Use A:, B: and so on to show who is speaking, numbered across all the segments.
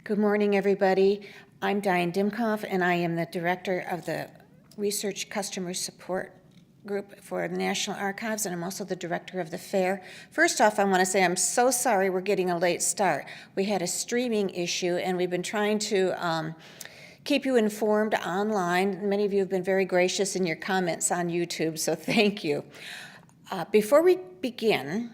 A: Good morning, everybody. I'm Diane Dimkoff, and I am the Director of the Research Customer Support Group for the National Archives, and I'm also the Director of the Fair. First off, I want to say I'm so sorry we're getting a late start. We had a streaming issue, and we've been trying to keep you informed online. Many of you have been very gracious in your comments on YouTube, so thank you. Before we begin,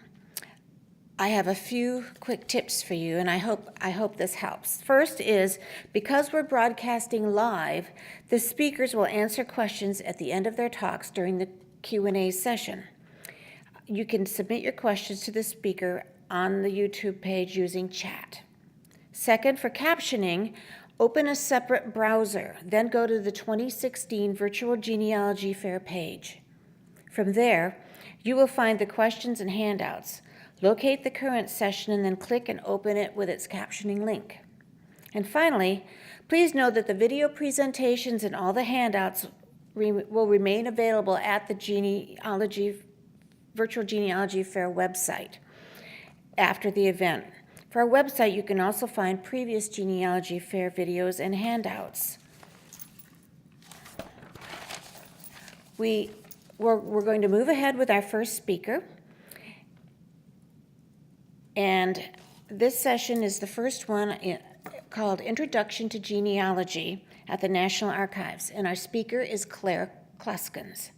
A: I have a few quick tips for you, and I hope this helps. First is, because we're broadcasting live, the speakers will answer questions at the end of their talks during the Q&A session. You can submit your questions to the speaker on the YouTube page using chat. Second, for captioning, open a separate browser, then go to the 2016 Virtual Genealogy Fair page. From there, you will find the questions and handouts. Locate the current session and then click and open it with its captioning link. And finally, please know that the video presentations and all the handouts will remain available at the Virtual Genealogy Fair website after the event. For our website, you can also find previous Genealogy Fair videos and handouts. We're going to move ahead with our first speaker. And this session is the first one called Introduction to Genealogy at the National Archives, and our speaker is Kluskens.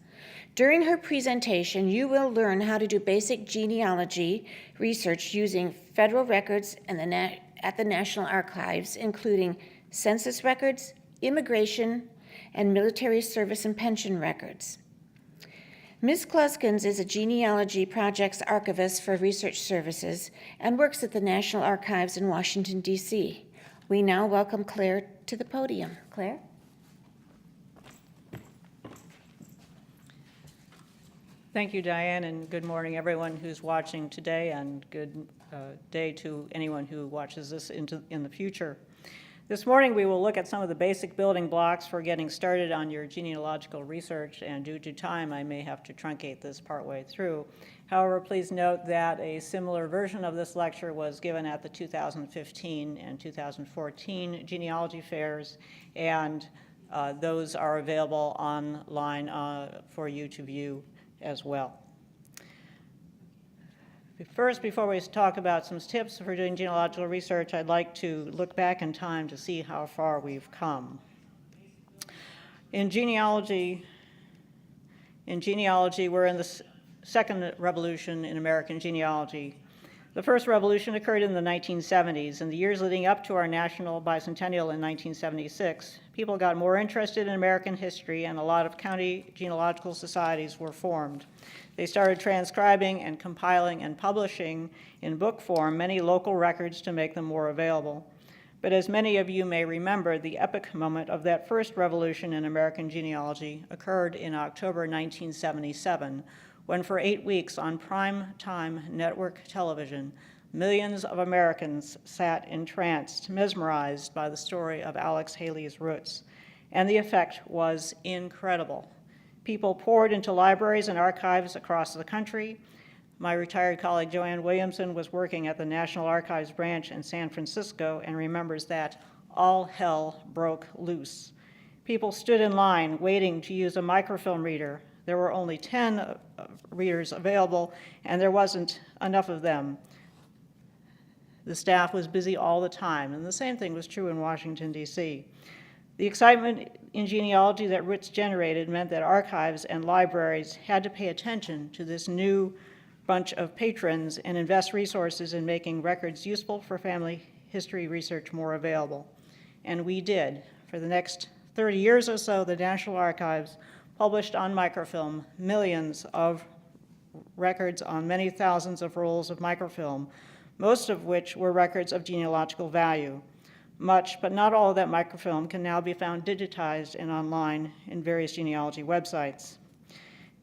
A: During her presentation, you will learn how to do basic genealogy research using federal records at the National Archives, including census records, immigration, and military service and pension records. Ms. Kluskens is a genealogy projects archivist for research services and works at the National Archives in Washington, D.C. We now welcome Claire to the podium. Claire?
B: Thank you, Diane, and good morning, everyone who's watching today, and good day to anyone who watches this in the future. This morning, we will look at some of the basic building blocks for getting started on your genealogical research, and due to time, I may have to truncate this partway through. However, please note that a similar version of this lecture was given at the 2015 and 2014 genealogy fairs, and those are available online for you to view as well. First, before we talk about some tips for doing genealogical research, I'd like to look back in time to see how far we've come. In genealogy, we're in the second revolution in American genealogy. The first revolution occurred in the 1970s. In the years leading up to our national bicentennial in 1976, people got more interested in American history, and a lot of county genealogical societies were formed. They started transcribing and compiling and publishing in book form many local records to make them more available. But as many of you may remember, the epic moment of that first revolution in American genealogy occurred in October 1977, when for 8 weeks on prime time network television, millions of Americans sat entranced, mesmerized by the story of Alex Haley's roots. And the effect was incredible. People poured into libraries and archives across the country. My retired colleague Joanne Williamson was working at the National Archives branch in San Francisco and remembers that all hell broke loose. People stood in line waiting to use a microfilm reader. There were only 10 readers available, and there wasn't enough of them. The staff was busy all the time, and the same thing was true in Washington, D.C. The excitement in genealogy that Roots generated meant that archives and libraries had to pay attention to this new bunch of patrons and invest resources in making records useful for family history research more available. And we did. For the next 30 years or so, the National Archives published on microfilm millions of records on many thousands of rolls of microfilm, most of which were records of genealogical value. Much, but not all of that microfilm can now be found digitized and online in various genealogy websites.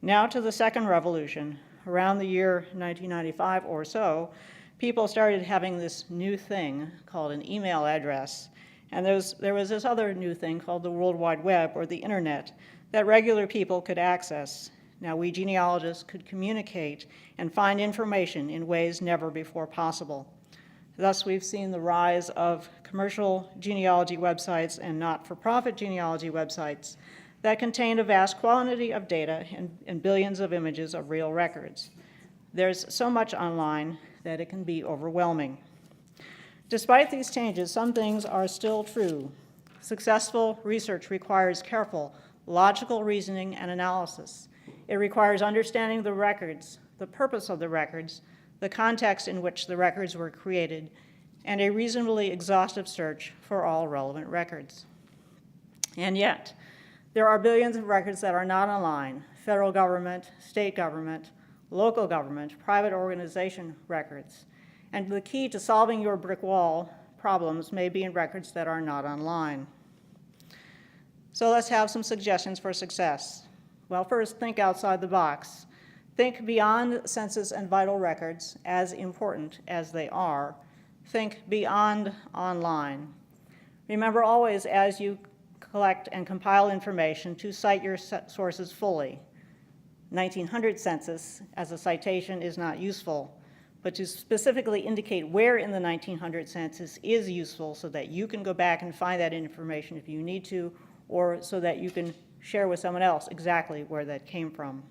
B: Now to the second revolution. Around the year 1995 or so, people started having this new thing called an email address. And there was this other new thing called the World Wide Web, or the internet, that regular people could access. Now, we genealogists could communicate and find information in ways never before possible. Thus, we've seen the rise of commercial genealogy websites and not-for-profit genealogy websites that contain a vast quantity of data and billions of images of real records. There's so much online that it can be overwhelming. Despite these changes, some things are still true. Successful research requires careful, logical reasoning and analysis. It requires understanding the records, the purpose of the records, the context in which the records were created, and a reasonably exhaustive search for all relevant records. And yet, there are billions of records that are not online: federal government, state government, local government, private organization records. And the key to solving your brick wall problems may be in records that are not online. So let's have some suggestions for success. Well, first, think outside the box. Think beyond census and vital records, as important as they are. Think beyond online. Remember always, as you collect and compile information, to cite your sources fully. 1900 census as a citation is not useful, but to specifically indicate where in the 1900 census is useful so that you can go back and find that information if you need to, or so that you can share with someone else exactly where that came from.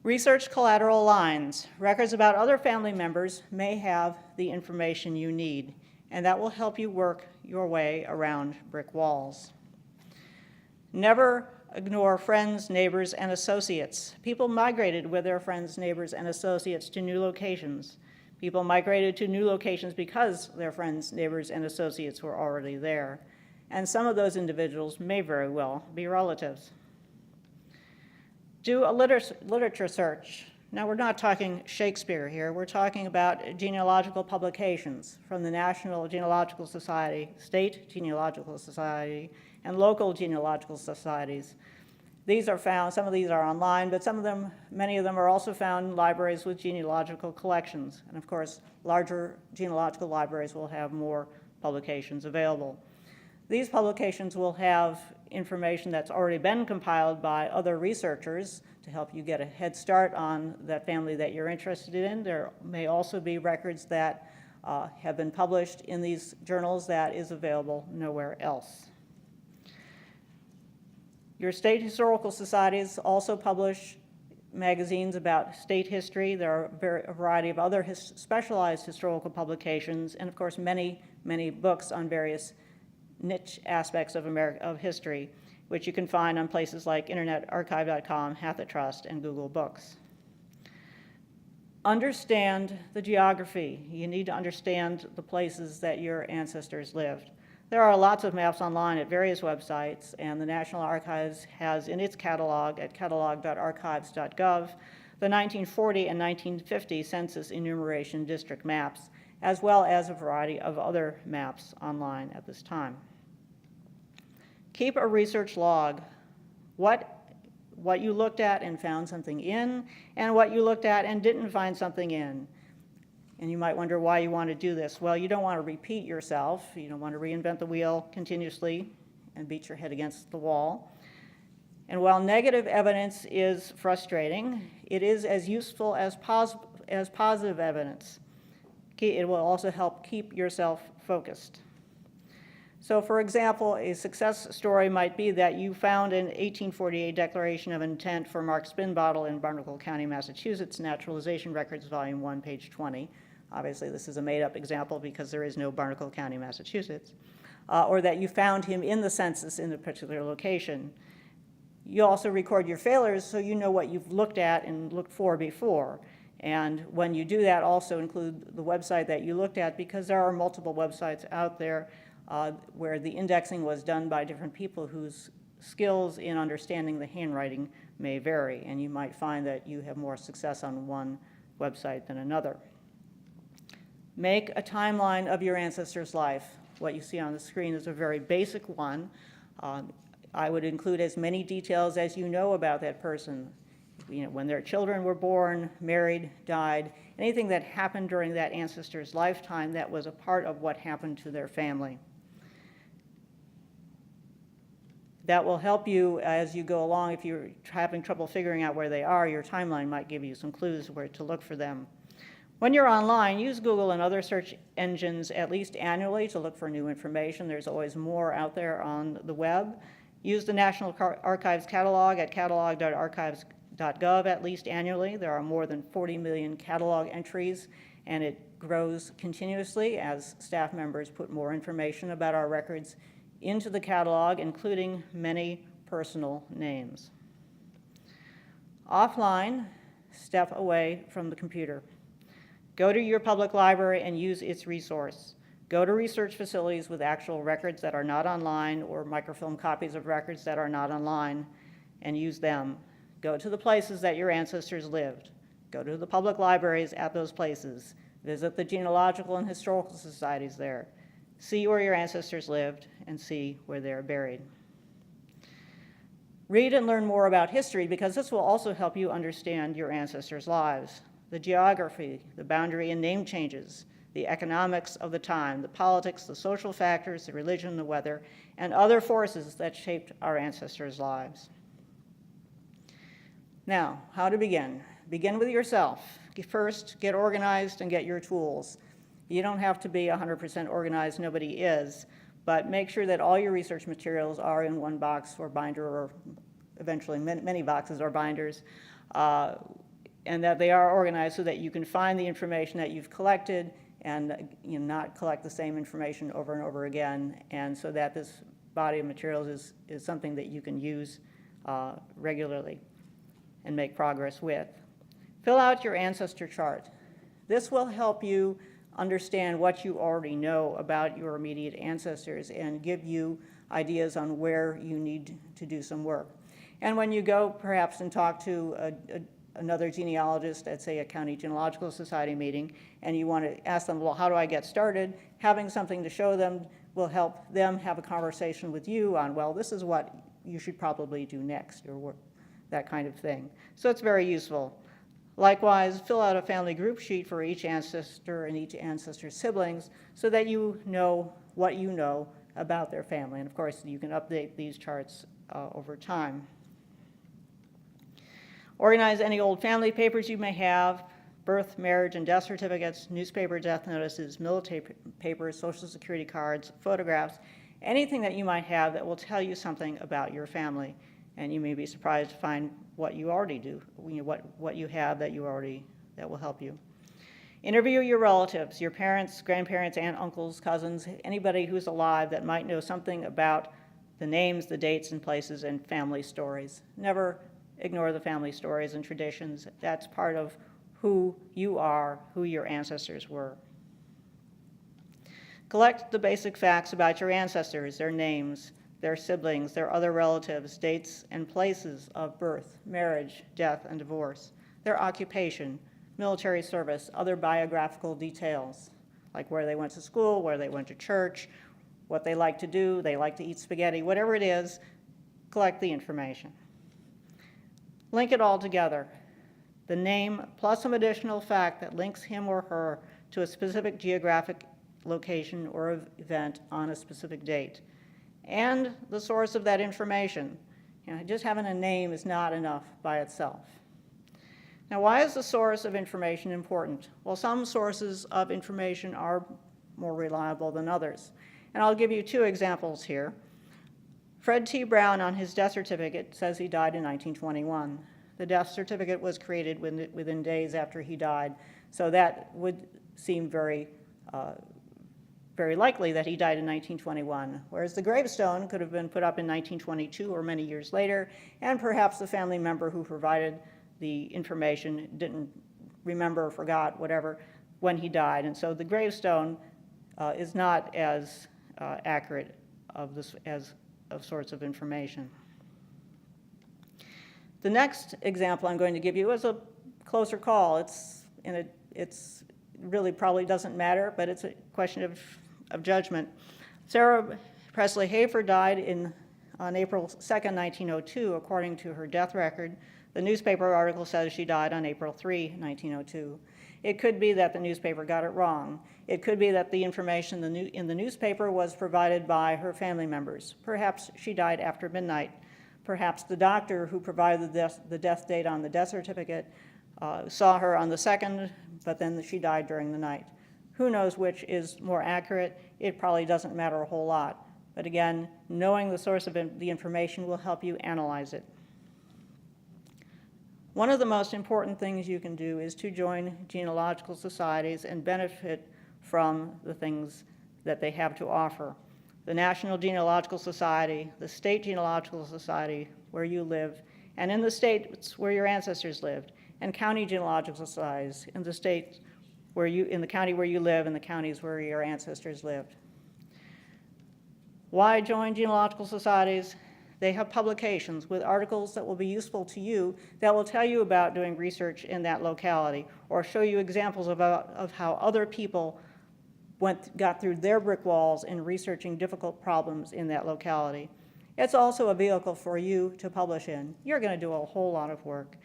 B: Research collateral lines. Records about other family members may have the information you need, and that will help you work your way around brick walls. Never ignore friends, neighbors, and associates. People migrated with their friends, neighbors, and associates to new locations. People migrated to new locations because their friends, neighbors, and associates were already there. And some of those individuals may very well be relatives. Do a literature search. Now, we're not talking Shakespeare here. We're talking about genealogical publications from the National Genealogical Society, State Genealogical Society, and local genealogical societies. These are found, some of these are online, but many of them are also found in libraries with genealogical collections. And of course, larger genealogical libraries will have more publications available. These publications will have information that's already been compiled by other researchers to help you get a head start on that family that you're interested in. There may also be records that have been published in these journals that is available nowhere else. Your state historical societies also publish magazines about state history. There are a variety of other specialized historical publications, and of course many books on various niche aspects of history, which you can find on places like internetarchive.com, HathiTrust, and Google Books. Understand the geography. You need to understand the places that your ancestors lived. There are lots of maps online at various websites, and the National Archives has in its catalog at catalog.archives.gov the 1940 and 1950 census enumeration district maps, as well as a variety of other maps online at this time. Keep a research log. What you looked at and found something in, and what you looked at and didn't find something in. And you might wonder why you want to do this. Well, you don't want to repeat yourself. You don't want to reinvent the wheel continuously and beat your head against the wall. And while negative evidence is frustrating, it is as useful as positive evidence. It will also help keep yourself focused. So, for example, a success story might be that you found an 1848 Declaration of Intent for Mark Spinbottle in Barnacle County, Massachusetts, Naturalization Records, Volume 1, page 20. Obviously, this is a made-up example because there is no Barnacle County, Massachusetts. Or that you found him in the census in a particular location. You also record your failures so you know what you've looked at and looked for before. And when you do that, also include the website that you looked at, because there are multiple websites out there where the indexing was done by different people whose skills in understanding the handwriting may vary, and you might find that you have more success on one website than another. Make a timeline of your ancestor's life. What you see on the screen is a very basic one. I would include as many details as you know about that person. You know, when their children were born, married, died, anything that happened during that ancestor's lifetime that was a part of what happened to their family. That will help you as you go along. If you're having trouble figuring out where they are, your timeline might give you some clues where to look for them. When you're online, use Google and other search engines at least annually to look for new information. There's always more out there on the web. Use the National Archives catalog at catalog.archives.gov at least annually. There are more than 40 million catalog entries, and it grows continuously as staff members put more information about our records into the catalog, including many personal names. Offline, step away from the computer. Go to your public library and use its resource. Go to research facilities with actual records that are not online or microfilm copies of records that are not online and use them. Go to the places that your ancestors lived. Go to the public libraries at those places. Visit the genealogical and historical societies there. See where your ancestors lived and see where they're buried. Read and learn more about history because this will also help you understand your ancestors' lives. The geography, the boundary and name changes, the economics of the time, the politics, the social factors, the religion, the weather, and other forces that shaped our ancestors' lives. Now, how to begin? Begin with yourself. First, get organized and get your tools. You don't have to be 100% organized, nobody is, but make sure that all your research materials are in one box or binder, or eventually many boxes or binders, and that they are organized so that you can find the information that you've collected and not collect the same information over and over again, and so that this body of materials is something that you can use regularly and make progress with. Fill out your ancestor chart. This will help you understand what you already know about your immediate ancestors and give you ideas on where you need to do some work. And when you go perhaps and talk to another genealogist at, say, a county genealogical society meeting, and you want to ask them, well, how do I get started? Having something to show them will help them have a conversation with you on, well, this is what you should probably do next, or that kind of thing. So it's very useful. Likewise, fill out a family group sheet for each ancestor and each ancestor's siblings so that you know what you know about their family. And of course, you can update these charts over time. Organize any old family papers you may have, birth, marriage, and death certificates, newspaper death notices, military papers, Social Security cards, photographs, anything that you might have that will tell you something about your family. And you may be surprised to find what you already do, what you have that will help you. Interview your relatives, your parents, grandparents, aunt, uncles, cousins, anybody who's alive that might know something about the names, the dates, and places, and family stories. Never ignore the family stories and traditions. That's part of who you are, who your ancestors were. Collect the basic facts about your ancestors, their names, their siblings, their other relatives, dates and places of birth, marriage, death, and divorce, their occupation, military service, other biographical details, like where they went to school, where they went to church, what they like to do, they like to eat spaghetti, whatever it is, collect the information. Link it all together. The name plus some additional fact that links him or her to a specific geographic location or event on a specific date. And the source of that information. Just having a name is not enough by itself. Now, why is the source of information important? Well, some sources of information are more reliable than others. And I'll give you two examples here. Fred T. Brown, on his death certificate, says he died in 1921. The death certificate was created within days after he died, so that would seem very likely that he died in 1921, whereas the gravestone could have been put up in 1922 or many years later, and perhaps the family member who provided the information didn't remember or forgot, whatever, when he died. And so the gravestone is not as accurate of sorts of information. The next example I'm going to give you is a closer call. It's really probably doesn't matter, but it's a question of judgment. Sarah Presley Hafer died on April 2nd, 1902, according to her death record. The newspaper article says she died on April 3, 1902. It could be that the newspaper got it wrong. It could be that the information in the newspaper was provided by her family members. Perhaps she died after midnight. Perhaps the doctor who provided the death date on the death certificate saw her on the 2nd, but then she died during the night. Who knows which is more accurate? It probably doesn't matter a whole lot. But again, knowing the source of the information will help you analyze it. One of the most important things you can do is to join genealogical societies and benefit from the things that they have to offer. The National Genealogical Society, the State Genealogical Society where you live, and in the states where your ancestors lived, and county genealogical societies in the state where in the county where you live and the counties where your ancestors lived. Why join genealogical societies? They have publications with articles that will be useful to you that will tell you about doing research in that locality or show you examples of how other people got through their brick walls in researching difficult problems in that locality. It's also a vehicle for you to publish in. You're going to do a whole lot of work.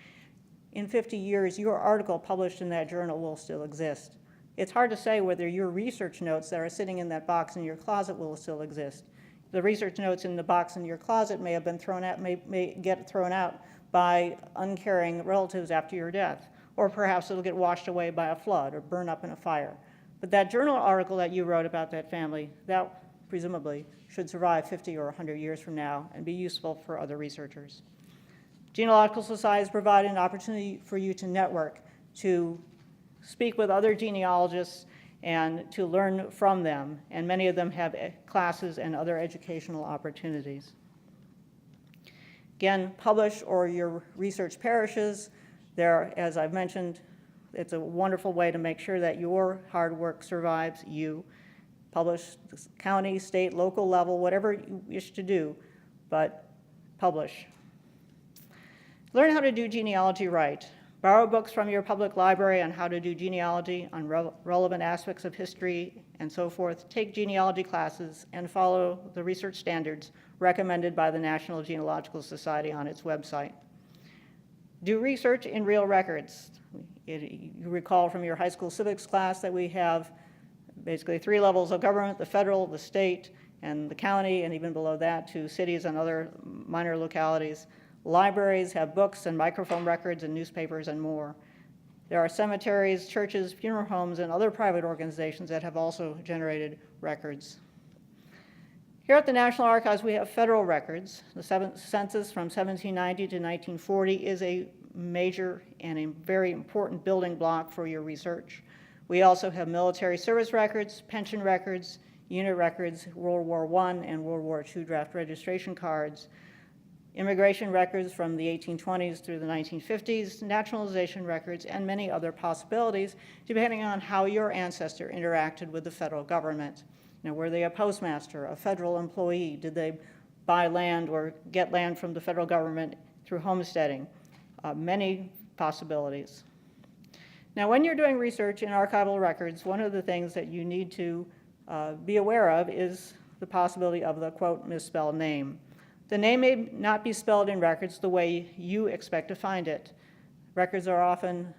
B: In 50 years, your article published in that journal will still exist. It's hard to say whether your research notes that are sitting in that box in your closet will still exist. The research notes in the box in your closet may have been thrown out, may get thrown out by uncaring relatives after your death, or perhaps it'll get washed away by a flood or burn up in a fire. But that journal article that you wrote about that family, that presumably should survive 50 or 100 years from now and be useful for other researchers. Genealogical societies provide an opportunity for you to network, to speak with other genealogists, and to learn from them, and many of them have classes and other educational opportunities. Again, publish or your research perishes. There, as I've mentioned, it's a wonderful way to make sure that your hard work survives you. Publish county, state, local level, whatever you wish to do, but publish. Learn how to do genealogy right. Borrow books from your public library on how to do genealogy, on relevant aspects of history, and so forth. Take genealogy classes and follow the research standards recommended by the National Genealogical Society on its website. Do research in real records. You recall from your high school civics class that we have basically 3 levels of government: the federal, the state, and the county, and even below that to cities and other minor localities. Libraries have books and microfilm records and newspapers and more. There are cemeteries, churches, funeral homes, and other private organizations that have also generated records. Here at the National Archives, we have federal records. The census from 1790 to 1940 is a major and a very important building block for your research. We also have military service records, pension records, unit records, World War I and World War II draft registration cards, immigration records from the 1820s through the 1950s, naturalization records, and many other possibilities, depending on how your ancestor interacted with the federal government. You know, were they a postmaster, a federal employee? Did they buy land or get land from the federal government through homesteading? Many possibilities. Now, when you're doing research in archival records, one of the things that you need to be aware of is the possibility of the, quote, misspelled name. The name may not be spelled in records the way you expect to find it. Records are often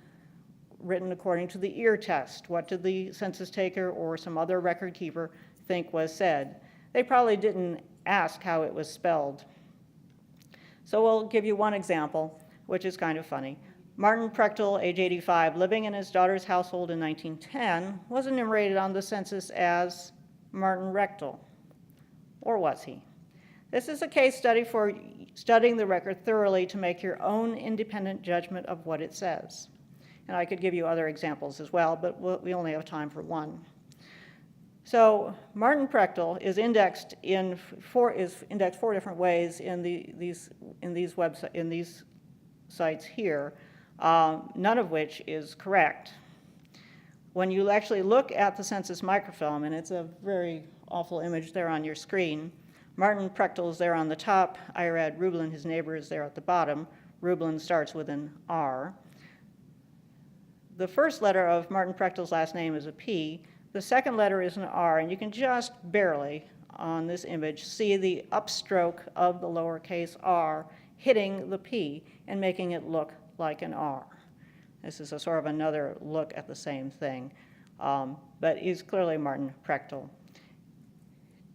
B: written according to the ear test. What did the census taker or some other record keeper think was said? They probably didn't ask how it was spelled. So we'll give you one example, which is kind of funny. Martin Prechtel, age 85, living in his daughter's household in 1910, was enumerated on the census as Martin Rechtel. Or was he? This is a case study for studying the record thoroughly to make your own independent judgment of what it says. And I could give you other examples as well, but we only have time for one. So Martin Prechtel is indexed in 4 different ways in these sites here, none of which is correct. When you actually look at the census microfilm, and it's a very awful image there on your screen, Martin Prechtel is there on the top. Irad Rublin, his neighbor, is there at the bottom. Rublin starts with an R. The first letter of Martin Prechtel's last name is a P. The second letter is an R, and you can just barely, on this image, see the upstroke of the lowercase r hitting the P and making it look like an R. This is a sort of another look at the same thing, but he's clearly Martin Prechtel.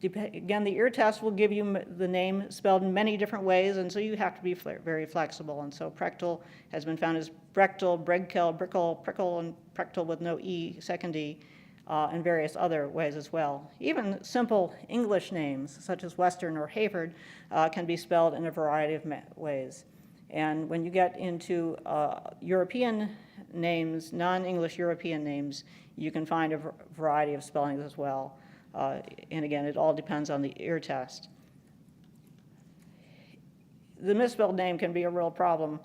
B: Again, the ear test will give you the name spelled in many different ways, and so you have to be very flexible. And so Prechtel has been found as Brechtel, Bregkel, Brickle, Prickle, and Prechtel with no E, second E, and various other ways as well. Even simple English names, such as Western or Hayford, can be spelled in a variety of ways. And when you get into European names, non-English European names, you can find a variety of spellings as well. And again, it all depends on the ear test. The misspelled name can be a real problem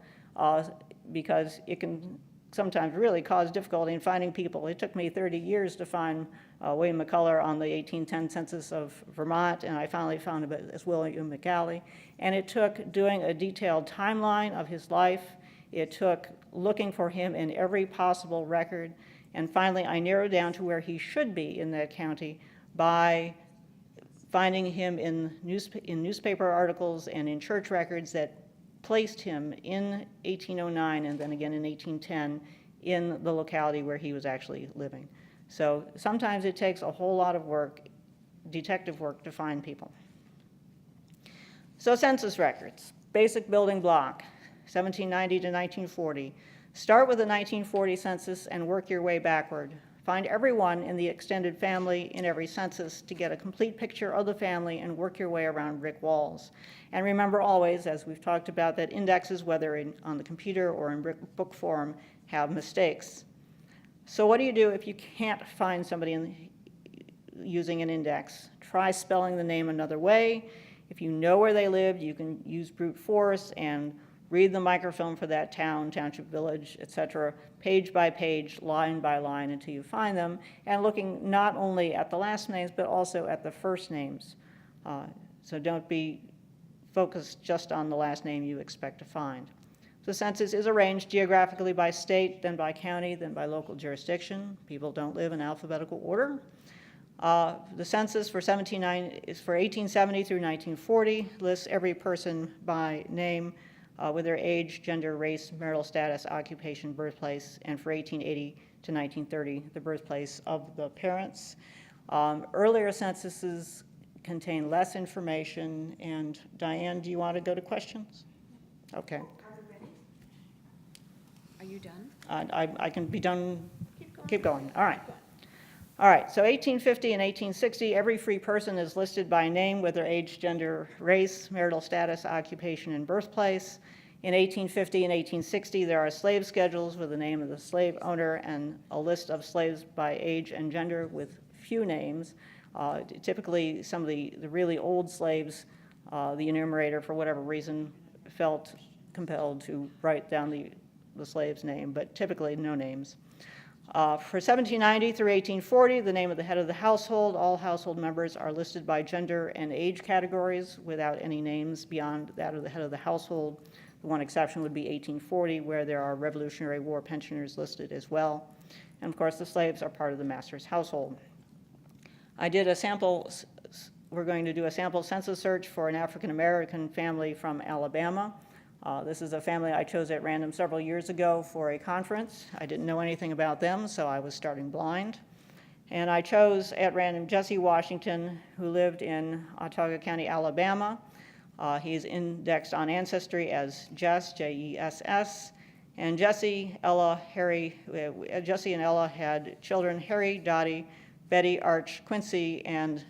B: because it can sometimes really cause difficulty in finding people. It took me 30 years to find William McCullough on the 1810 census of Vermont, and I finally found him as William McGalley. And it took doing a detailed timeline of his life. It took looking for him in every possible record. And finally, I narrowed down to where he should be in that county by finding him in newspaper articles and in church records that placed him in 1809 and then again in 1810 in the locality where he was actually living. So sometimes it takes a whole lot of work, detective work, to find people. So census records, basic building block, 1790 to 1940. Start with the 1940 census and work your way backward. Find everyone in the extended family in every census to get a complete picture of the family and work your way around brick walls. And remember always, as we've talked about, that indexes, whether on the computer or in book form, have mistakes. So what do you do if you can't find somebody using an index? Try spelling the name another way. If you know where they lived, you can use brute force and read the microfilm for that town, township, village, etc., page by page, line by line, until you find them, and looking not only at the last names, but also at the first names. So don't be focused just on the last name you expect to find. The census is arranged geographically by state, then by county, then by local jurisdiction. People don't live in alphabetical order. The census for 1870 through 1940 lists every person by name, with their age, gender, race, marital status, occupation, birthplace, and for 1880 to 1930, the birthplace of the parents. Earlier censuses contain less information, and Diane, do you want to go to questions? Okay.
A: Are we ready? Are you done?
B: I can be done.
A: Keep going.
B: All right. All right, so 1850 and 1860, every free person is listed by name with their age, gender, race, marital status, occupation, and birthplace. In 1850 and 1860, there are slave schedules with the name of the slave owner and a list of slaves by age and gender with few names. Typically, some of the really old slaves, the enumerator, for whatever reason, felt compelled to write down the slave's name, but typically no names. For 1790 through 1840, the name of the head of the household, all household members are listed by gender and age categories without any names beyond that of the head of the household. The one exception would be 1840, where there are Revolutionary War pensioners listed as well. And of course, the slaves are part of the master's household. We're going to do a sample census search for an African-American family from Alabama. This is a family I chose at random several years ago for a conference. I didn't know anything about them, so I was starting blind. And I chose at random Jesse Washington, who lived in Autauga County, Alabama. He's indexed on Ancestry as Jess, J-E-S-S. And Jesse and Ella had children, Harry, Dottie, Betty, Arch, Quincy, and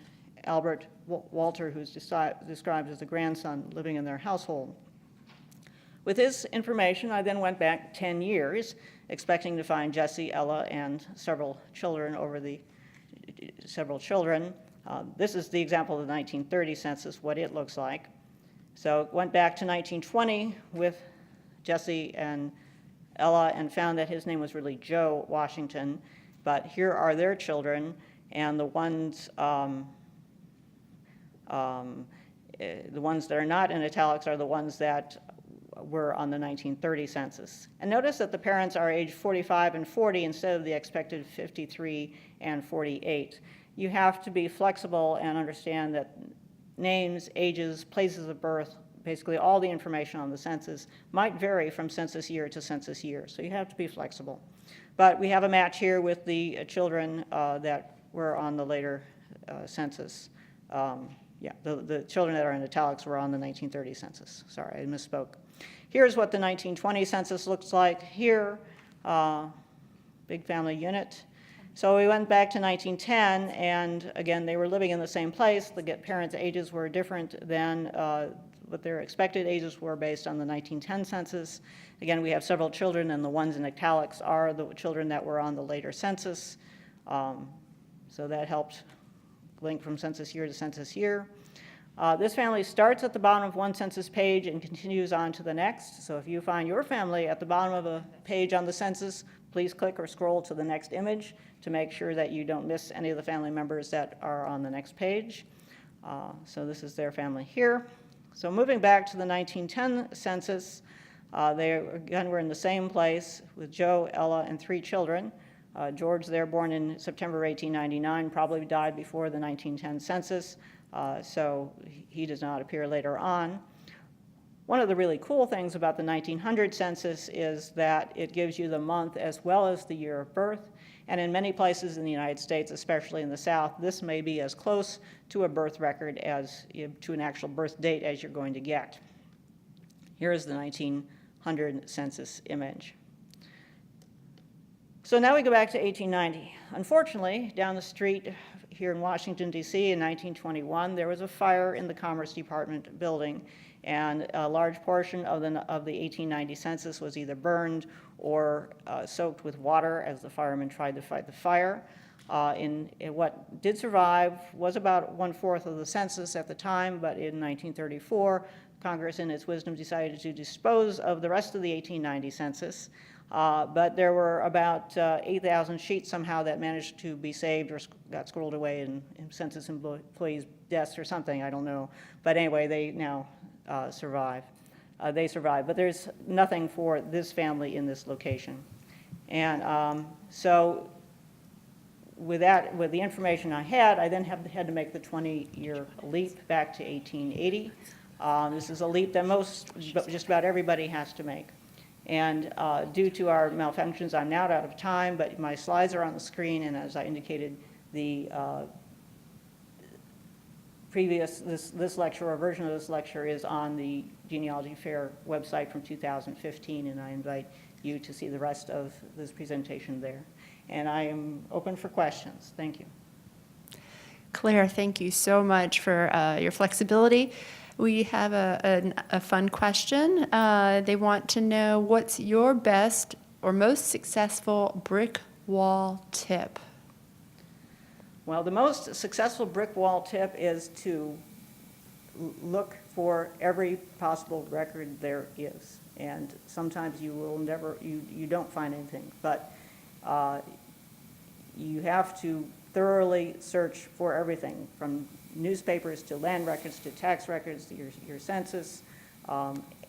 B: Albert Walter, who's described as the grandson living in their household. With this information, I then went back 10 years, expecting to find Jesse, Ella, and several children. This is the example of the 1930 census, what it looks like. So went back to 1920 with Jesse and Ella and found that his name was really Joe Washington, but here are their children, and the ones that are not in italics are the ones that were on the 1930 census. And notice that the parents are aged 45 and 40 instead of the expected 53 and 48. You have to be flexible and understand that names, ages, places of birth, basically all the information on the census might vary from census year to census year, so you have to be flexible. But we have a match here with the children that were on the later census Yeah, the children that are in italics were on the 1930 census. Sorry, I misspoke. Here's what the 1920 census looks like here, big family unit. So we went back to 1910, and again, they were living in the same place. The parents' ages were different than what their expected ages were based on the 1910 census. Again, we have several children, and the ones in italics are the children that were on the later census. So that helped link from census year to census year. This family starts at the bottom of one census page and continues on to the next. So if you find your family at the bottom of a page on the census, please click or scroll to the next image to make sure that you don't miss any of the family members that are on the next page. So this is their family here. So moving back to the 1910 census, they again were in the same place with Joe, Ella, and 3 children. George there, born in September 1899, probably died before the 1910 census, so he does not appear later on. One of the really cool things about the 1900 census is that it gives you the month as well as the year of birth, and in many places in the United States, especially in the South, this may be as close to a birth record as to an actual birth date as you're going to get. Here is the 1900 census image. So now we go back to 1890. Unfortunately, down the street here in Washington, D.C. in 1921, there was a fire in the Commerce Department building, and a large portion of the 1890 census was either burned or soaked with water as the firemen tried to fight the fire. What did survive was about 1/4 of the census at the time, but in 1934, Congress, in its wisdom, decided to dispose of the rest of the 1890 census. But there were about 8,000 sheets somehow that managed to be saved or got squirreled away in census employees' desks or something, I don't know. But anyway, they now survive. They survive, but there's nothing for this family in this location. And so with the information I had, I then had to make the 20-year leap back to 1880. This is a leap that just about everybody has to make. And due to our malfunctions, I'm now out of time, but my slides are on the screen, and as I indicated, the this lecture, or version of this lecture, is on the Genealogy Fair website from 2015, and I invite you to see the rest of this presentation there. And I am open for questions. Thank you.
C: Claire, thank you so much for your flexibility. We have a fun question. They want to know, what's your best or most successful brick wall tip?
B: Well, the most successful brick wall tip is to look for every possible record there is. And sometimes you will you don't find anything, but you have to thoroughly search for everything, from newspapers to land records to tax records to your census.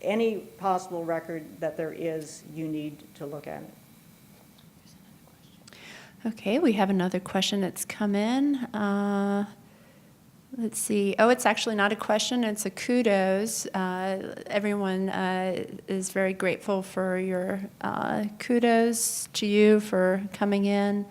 B: Any possible record that there is, you need to look at it.
C: Okay, we have another question that's come in. Let's see. Oh, it's actually not a question, it's a kudos. Everyone is very grateful for your kudos to you for coming in.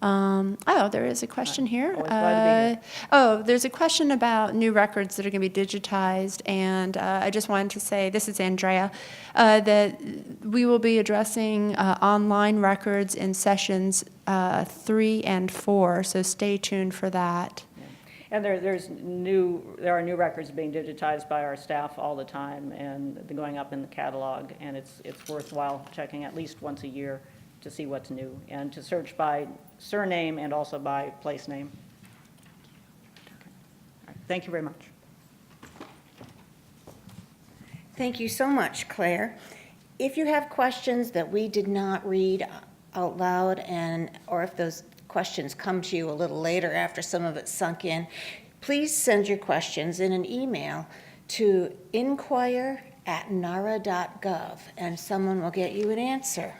C: There is a question here.
B: Always glad to be here.
C: There's a question about new records that are going to be digitized, and I just wanted to say, this is Andrea, that we will be addressing online records in sessions 3 and 4, so stay tuned for that.
B: And there are new records being digitized by our staff all the time, and they're going up in the catalog, and it's worthwhile checking at least once a year to see what's new, and to search by surname and also by place name. Okay. All right. Thank you very much.
A: Thank you so much, Claire. If you have questions that we did not read out loud, or if those questions come to you a little later after some of it sunk in, please send your questions in an email to inquire@nara.gov, and someone will get you an answer.